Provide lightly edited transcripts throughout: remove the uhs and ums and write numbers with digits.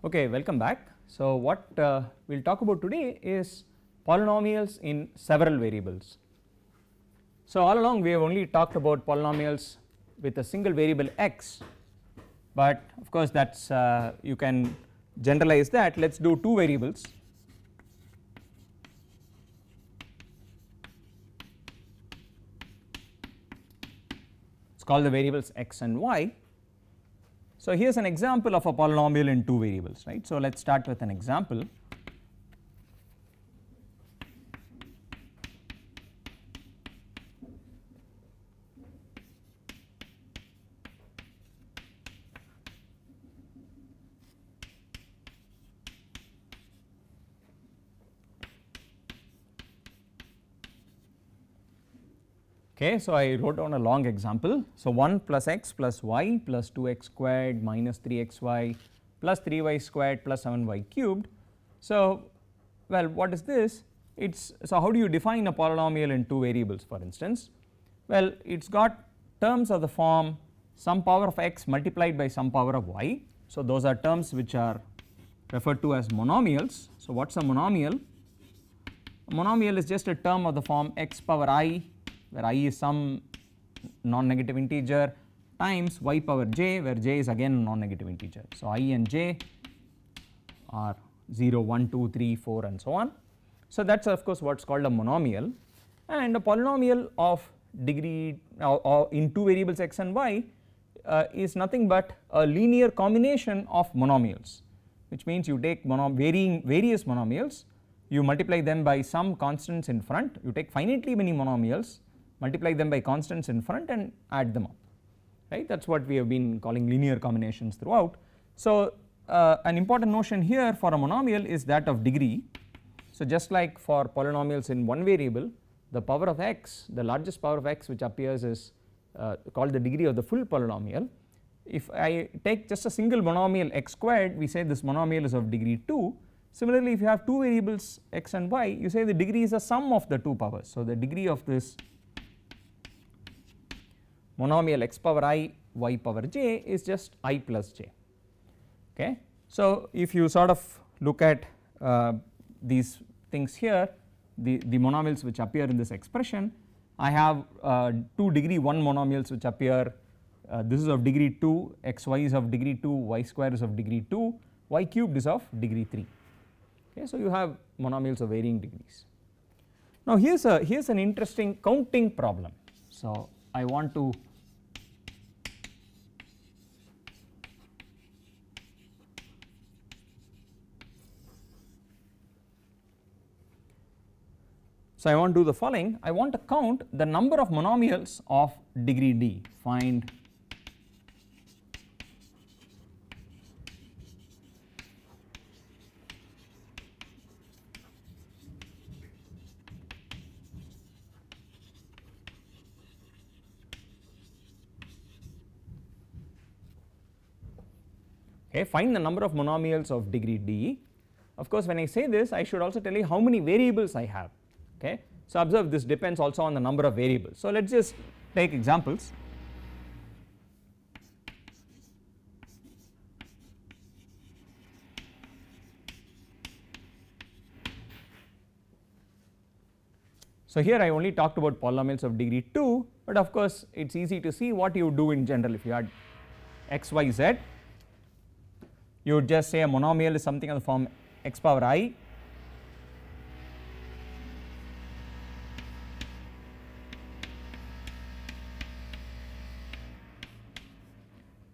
Okay, welcome back. So, what we will talk about today is polynomials in several variables. So, all along we have only talked about polynomials with a single variable x, but of course that is you can generalize that. Let us do two variables. Let us call the variables x and y. So, here is an example of a polynomial in two variables, right. So, let us start with an example. Okay, so I wrote down a long example. So 1 plus x plus y plus 2x squared minus 3xy plus 3y squared plus 7y cubed. So, well, what is this? It's so how do you define a polynomial in two variables, for instance? Well, it's got terms of the form some power of x multiplied by some power of y. So those are terms which are referred to as monomials. So what's a monomial? A monomial is just a term of the form x power I, where I is some non-negative integer, times y power j, where j is again a non-negative integer. So I and j are 0, 1, 2, 3, 4 and so on. So that is of course what is called a monomial, and a polynomial of degree in two variables x and y is nothing but a linear combination of monomials, which means you take various monomials, you multiply them by some constants in front, you take finitely many monomials, multiply them by constants in front and add them up, right. That is what we have been calling linear combinations throughout. So an important notion here for a monomial is that of degree. So just like for polynomials in one variable, the power of x, the largest power of x which appears is called the degree of the full polynomial. If I take just a single monomial x squared, we say this monomial is of degree 2. Similarly, if you have two variables x and y, you say the degree is a sum of the two powers. So the degree of this monomial x power I, y power j is just I plus j, okay. So if you sort of look at these things here, the monomials which appear in this expression, I have 2 degree 1 monomials which appear, this is of degree 2, xy is of degree 2, y square is of degree 2, y cubed is of degree 3, okay. So you have monomials of varying degrees. Now here's an interesting counting problem. So I want to do the following. I want to count the number of monomials of degree d. Find find the number of monomials of degree d. Of course, when I say this, I should also tell you how many variables I have, okay. So observe, this depends also on the number of variables. So let us just take examples. So here I only talked about polynomials of degree 2, but of course it is easy to see what you do in general. If you had x, y, z, you would just say a monomial is something of the form x power I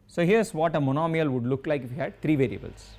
So here is what a monomial would look like if you had 3 variables.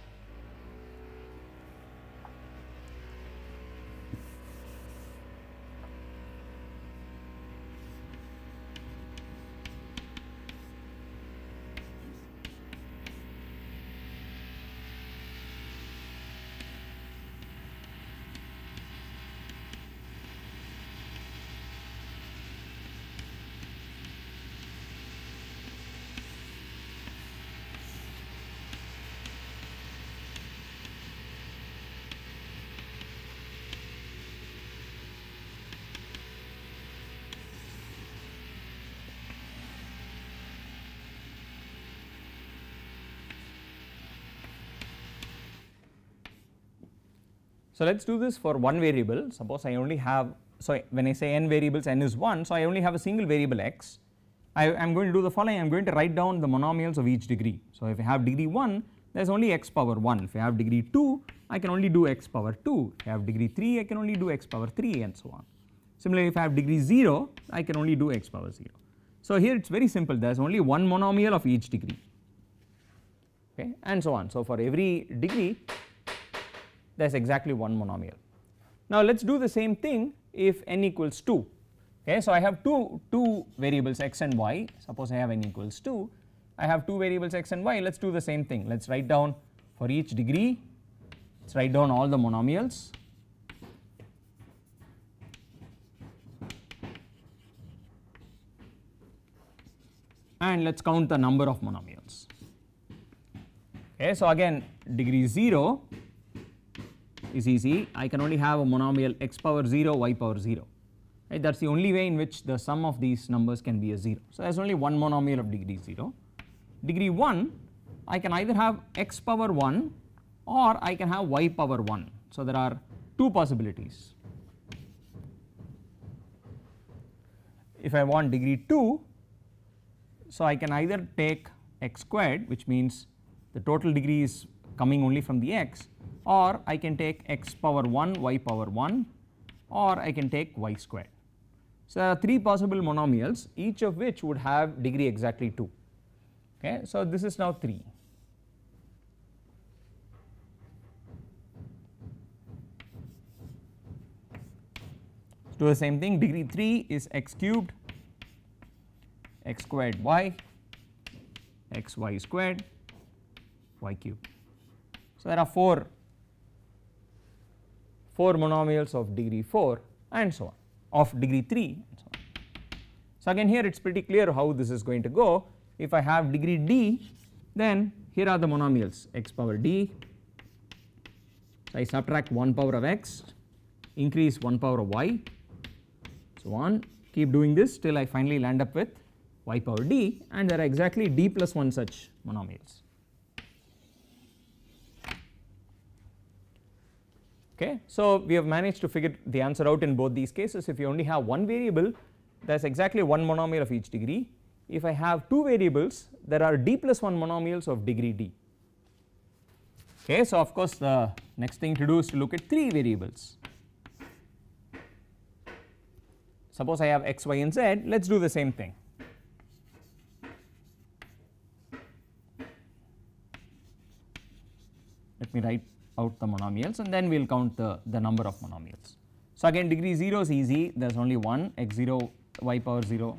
So let us do this for one variable. Suppose I only have, so when I say n variables, n is 1, so I only have a single variable x. I am going to do the following. I am going to write down the monomials of each degree. So if I have degree 1, there is only x power 1. If I have degree 2, I can only do x power 2. If I have degree 3, I can only do x power 3, and so on. Similarly, if I have degree 0, I can only do x power 0. So here it is very simple. There is only one monomial of each degree, okay, and so on. So for every degree, there is exactly one monomial. Now let us do the same thing if n equals 2. Okay, so I have two variables x and y. Suppose I have n equals 2. I have two variables x and y. Let us do the same thing. Let us write down for each degree. Let us write down all the monomials. And let us count the number of monomials. Okay, so again degree 0 is easy. I can only have a monomial x power 0, y power 0. Right, that is the only way in which the sum of these numbers can be a 0. So there is only one monomial of degree 0. Degree 1, I can either have x power 1 or I can have y power 1. So there are two possibilities. If I want degree 2, so I can either take x squared, which means the total degree is coming only from the x, or I can take x power 1, y power 1, or I can take y squared. So there are three possible monomials, each of which would have degree exactly 2. Okay, so this is now 3. Let's do the same thing. Degree 3 is x cubed, x squared y, x y squared, y cubed. So there are four monomials of degree 4 and so on, of degree 3 and so on. So again here it is pretty clear how this is going to go. If I have degree d, then here are the monomials x power d. So I subtract 1 power of x, increase 1 power of y, so on, keep doing this till I finally land up with y power d, and there are exactly d plus 1 such monomials. Okay, so we have managed to figure the answer out in both these cases. If you only have one variable, there is exactly one monomial of each degree. If I have two variables, there are d plus 1 monomials of degree d. Okay, so of course the next thing to do is to look at three variables. Suppose I have x, y and z. Let us do the same thing. Let me write out the monomials and then we will count the number of monomials. So again degree 0 is easy, there is only one, x 0, y power 0.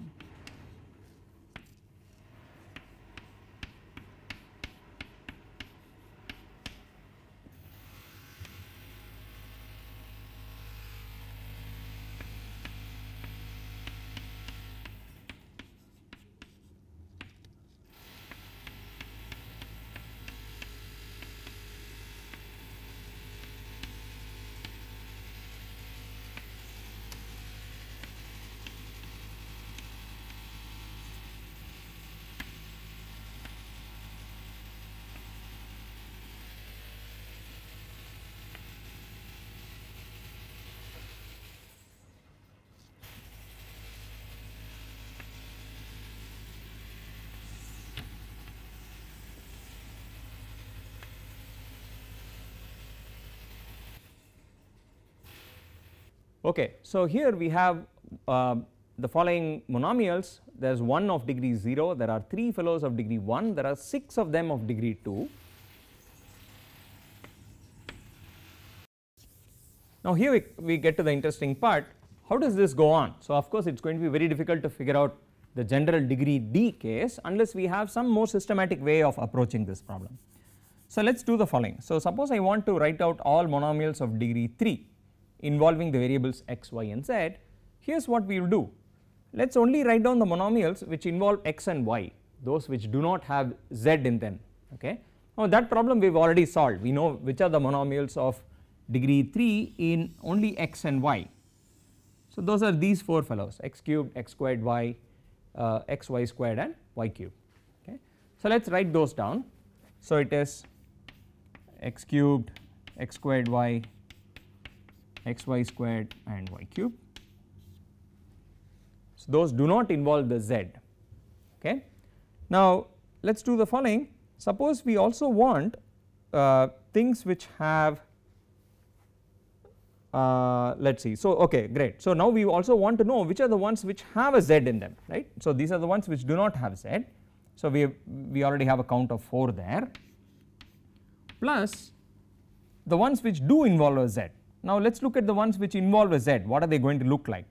Okay, so here we have the following monomials. There is one of degree 0, there are 3 fellows of degree 1, there are 6 of them of degree 2. Now here we get to the interesting part. How does this go on? So of course it is going to be very difficult to figure out the general degree d case unless we have some more systematic way of approaching this problem. So let us do the following. So suppose I want to write out all monomials of degree 3 involving the variables x, y and z. Here is what we will do. Let us only write down the monomials which involve x and y, those which do not have z in them. Okay. Now that problem we have already solved. We know which are the monomials of degree 3 in only x and y. So those are these 4 fellows, x cubed, x squared y, x y squared and y cubed. Okay. So let us write those down. So it is x cubed, x squared y, xy squared and y cube. So, those do not involve the z. Okay. Now, let us do the following. Suppose we also want things which have let us see. So, okay, great. So, now we also want to know which are the ones which have a z in them, right. So, these are the ones which do not have z. So, we already have a count of 4 there, plus the ones which do involve a z. Now, let us look at the ones which involve a z. What are they going to look like?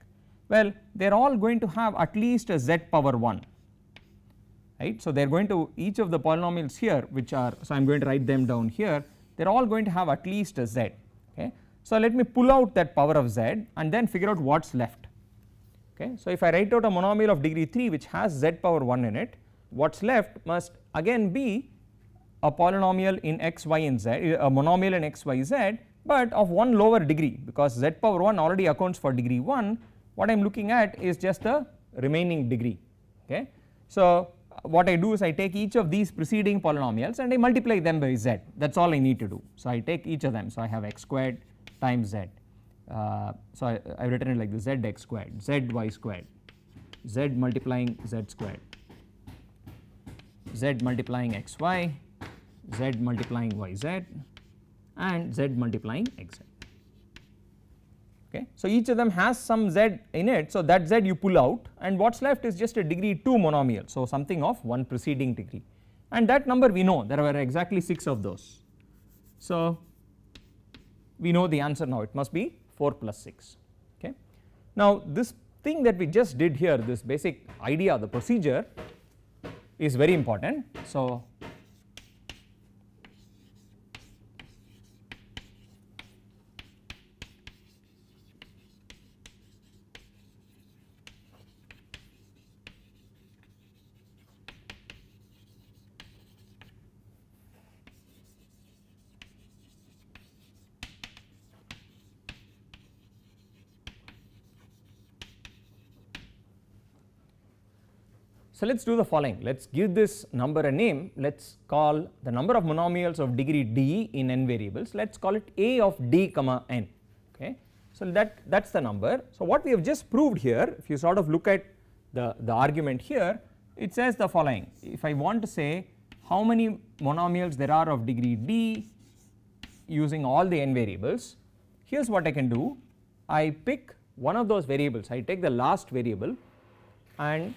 Well, they are all going to have at least a z power 1, right. So, they are going to, each of the polynomials here which are, so I am going to write them down here, they are all going to have at least a z. Okay. So, let me pull out that power of z and then figure out what is left. Okay. So, if I write out a monomial of degree 3 which has z power 1 in it, what is left must again be a polynomial in x, y and z, a monomial in x, y, z, but of one lower degree, because z power 1 already accounts for degree 1. What I am looking at is just the remaining degree. Okay. So, what I do is I take each of these preceding polynomials and I multiply them by z, that is all I need to do. So, I take each of them. So, I have x squared times z. So, I have written it like this, z x squared, z y squared, z multiplying z squared, z multiplying xy, z multiplying yz and z multiplying xz. Okay. So, each of them has some z in it. So, that z you pull out and what is left is just a degree 2 monomial. So, something of one preceding degree, and that number we know there were exactly 6 of those. So, we know the answer now, it must be 4 plus 6. Okay. Now, this thing that we just did here, this basic idea, the procedure is very important. So, so, let us do the following, let us give this number a name, let us call the number of monomials of degree d in n variables, let us call it a of d comma n. Okay. So, that is the number. So, what we have just proved here, if you sort of look at the argument here, it says the following, if I want to say how many monomials there are of degree d using all the n variables, here is what I can do, I pick one of those variables, I take the last variable and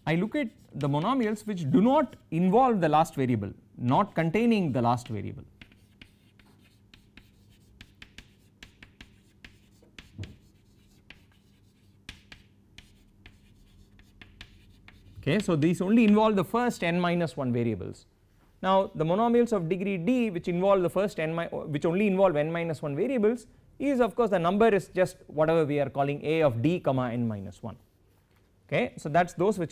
I look at the monomials which do not involve the last variable, not containing the last variable. Okay, so these only involve the first n minus 1 variables. Now, the monomials of degree d which involve the first which only involve n minus 1 variables is of course the number is just whatever we are calling a of d comma n minus 1. Okay. So, that is those which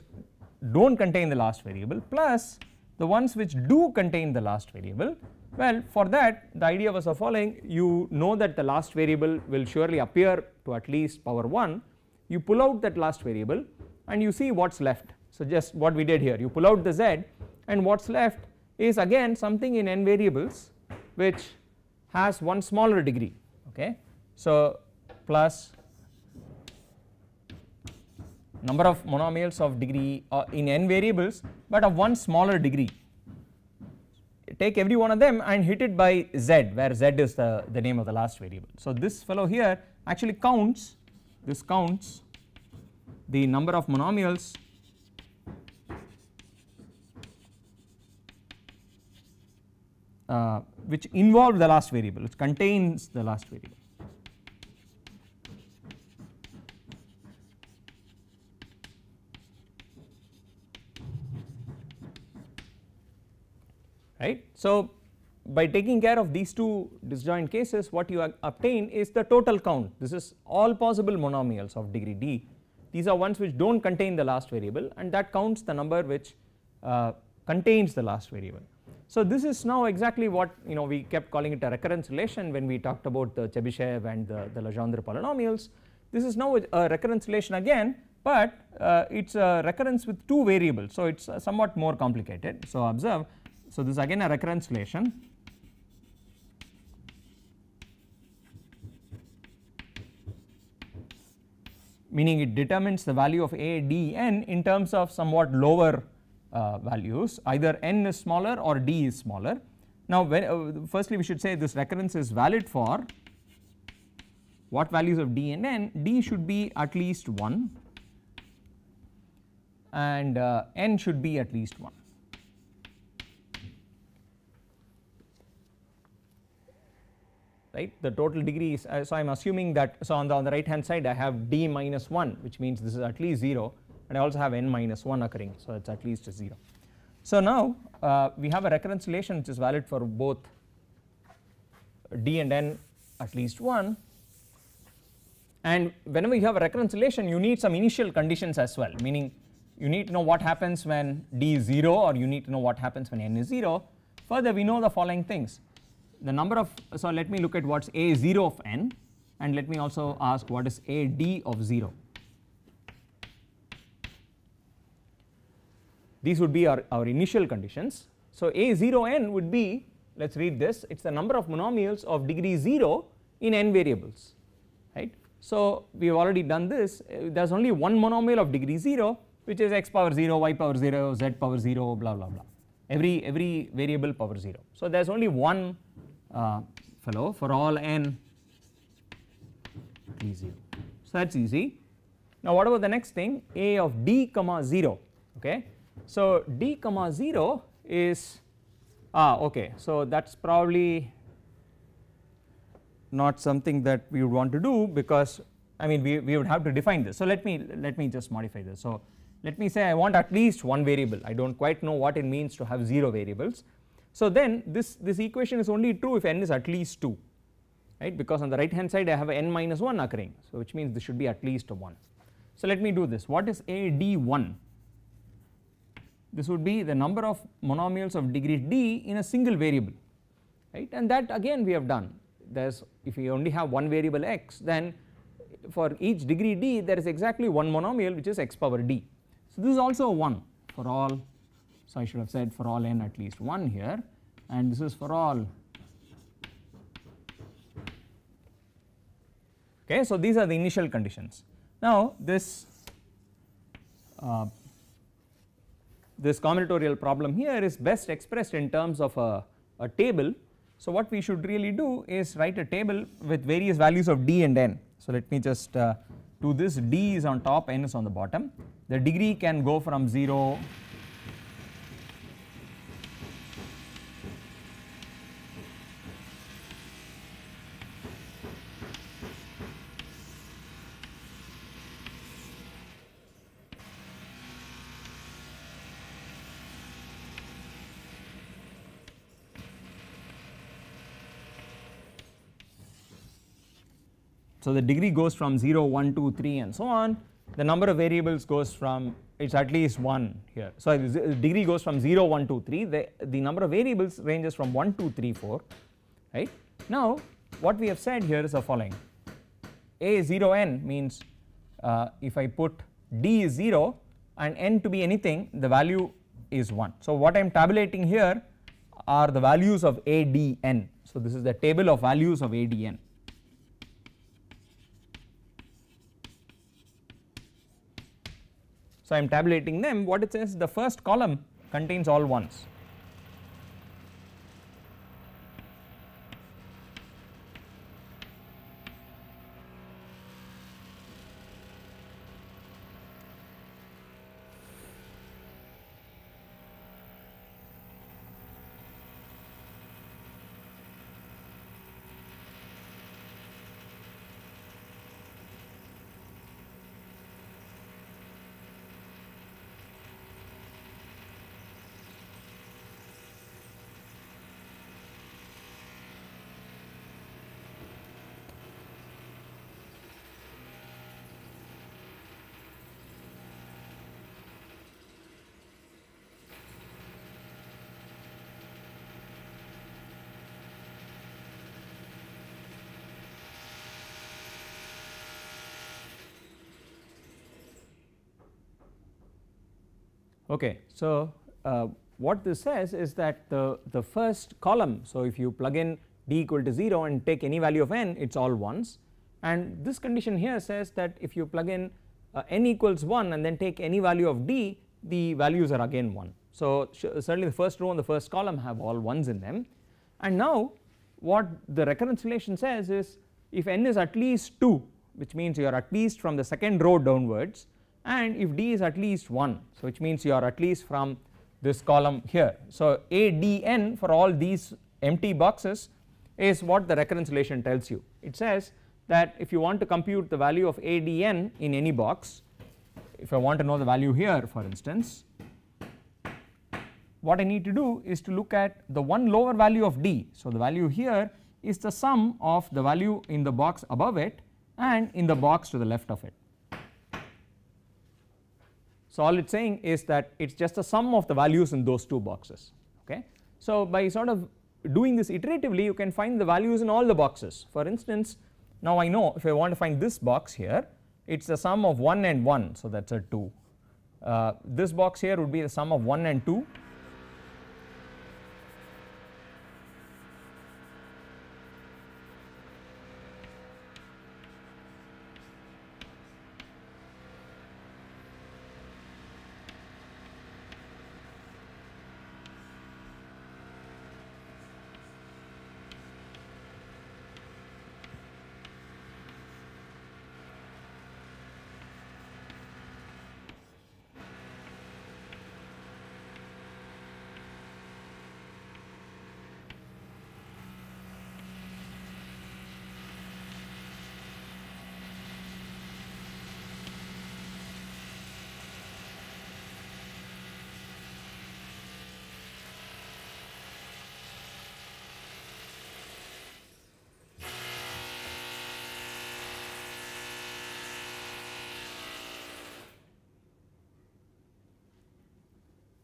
do not contain the last variable plus the ones which do contain the last variable. Well, for that the idea was the following, you know that the last variable will surely appear to at least power 1, you pull out that last variable and you see what is left. So, just what we did here, you pull out the z and what is left is again something in n variables which has one smaller degree. Okay. So, plus number of monomials of degree in n variables, but of one smaller degree. Take every one of them and hit it by z, where z is the name of the last variable. So, this fellow here actually counts, this counts the number of monomials which involve the last variable, which contains the last variable. Right. So, by taking care of these two disjoint cases, what you obtain is the total count. This is all possible monomials of degree d. These are ones which do not contain the last variable, and that counts the number which contains the last variable. So, this is now exactly what we kept calling it a recurrence relation when we talked about the Chebyshev and the Legendre polynomials. This is now a recurrence relation again, but it is a recurrence with 2 variables, so it is somewhat more complicated. So observe, so this is again a recurrence relation. Meaning it determines the value of a d n in terms of somewhat lower values, either n is smaller or d is smaller. Now firstly we should say this recurrence is valid for what values of d and n? D should be at least 1 and n should be at least 1. Right, the total degree is, so I am assuming that, so on the right hand side I have d minus 1, which means this is at least 0, and I also have n minus 1 occurring, so it is at least 0. So now we have a recurrence relation which is valid for both d and n at least 1, and whenever you have a recurrence relation you need some initial conditions as well, meaning you need to know what happens when d is 0, or you need to know what happens when n is 0. Further we know the following things. The number of, so let me look at what is a0 of n, and let me also ask what is a d of 0. These would be our initial conditions. So a0n would be, let us read this, it is the number of monomials of degree 0 in n variables, right. So we have already done this, there is only one monomial of degree 0, which is x power 0, y power 0, z power 0, blah blah blah, every variable power 0. So there is only one fellow for all n d 0. So that is easy. Now what about the next thing, a of d comma 0, okay. So d comma 0 is okay, so that is probably not something that we would want to do, because I mean we would have to define this. So let me just modify this. So let me say I want at least one variable, I do not quite know what it means to have 0 variables. So then this equation is only true if n is at least 2, right, because on the right hand side I have a n minus 1 occurring, so which means this should be at least a 1. So let me do this. What is a d1? This would be the number of monomials of degree d in a single variable, right, and that again we have done. There is, if we only have one variable x, then for each degree d there is exactly one monomial which is x power d. So this is also a 1 for all, so I should have said for all n at least 1 here, and this is for all, okay. So these are the initial conditions. Now this combinatorial problem here is best expressed in terms of a table. So what we should really do is write a table with various values of d and n. So let me just do this. D is on top, n is on the bottom. The degree can go from 0 so the degree goes from 0, 1, 2, 3 and so on. The number of variables goes from, it is at least 1 here. So the degree goes from 0, 1, 2, 3, the number of variables ranges from 1, 2, 3, 4, right. Now what we have said here is the following. a0n means if I put d is 0 and n to be anything, the value is 1. So what I am tabulating here are the values of adn. So this is the table of values of adn. So I am tabulating them. What it says, the first column contains all 1s. Okay, so what this says is that the first column, so if you plug in d equal to 0 and take any value of n, it's all 1s, and this condition here says that if you plug in n equals 1 and then take any value of d, the values are again 1. So certainly the first row and the first column have all 1s in them, and now what the recurrence relation says is if n is at least 2, which means you are at least from the second row downwards, and if d is at least 1, so which means you are at least from this column here. So ADN for all these empty boxes is what the recurrence relation tells you. It says that if you want to compute the value of ADN in any box, if I want to know the value here for instance, what I need to do is to look at the one lower value of d. So the value here is the sum of the value in the box above it and in the box to the left of it. So all it's saying is that it's just the sum of the values in those two boxes. Okay, so by sort of doing this iteratively you can find the values in all the boxes. For instance, now I know if I want to find this box here, it's the sum of 1 and 1, so that's a 2. This box here would be the sum of 1 and 2.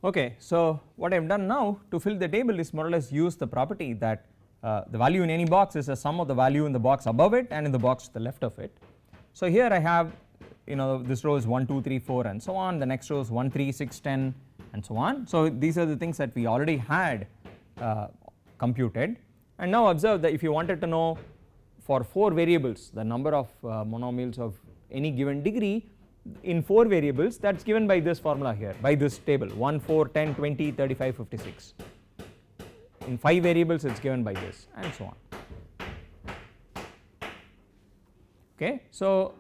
Okay, so what I have done now to fill the table is more or less use the property that the value in any box is the sum of the value in the box above it and in the box to the left of it. So here I have, you know, this row is 1 2 3 4 and so on, the next row is 1 3 6 10 and so on. So these are the things that we already had computed, and now observe that if you wanted to know for 4 variables the number of monomials of any given degree in 4 variables, that is given by this formula here, by this table 1 4 10 20 35 56. In 5 variables it is given by this and so on. Okay, so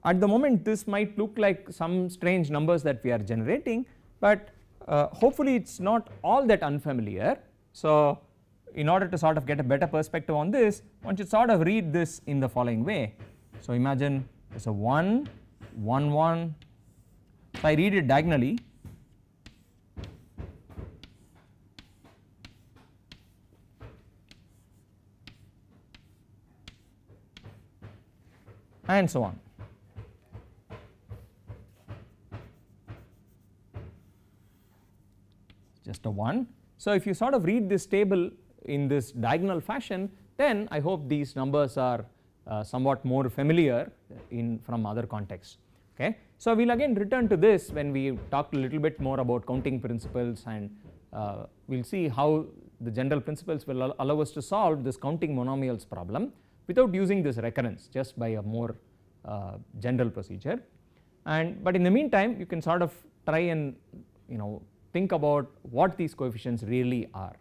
at the moment this might look like some strange numbers that we are generating, but hopefully it is not all that unfamiliar. So in order to sort of get a better perspective on this, one should sort of read this in the following way. So imagine there is a 1 1 1, so I read it diagonally, and so on. Just a 1. So if you sort of read this table in this diagonal fashion, then I hope these numbers are somewhat more familiar from other contexts. Okay, so we will again return to this when we talk a little bit more about counting principles, and we will see how the general principles will allow us to solve this counting monomials problem without using this recurrence, just by a more general procedure. But in the meantime you can sort of try and think about what these coefficients really are.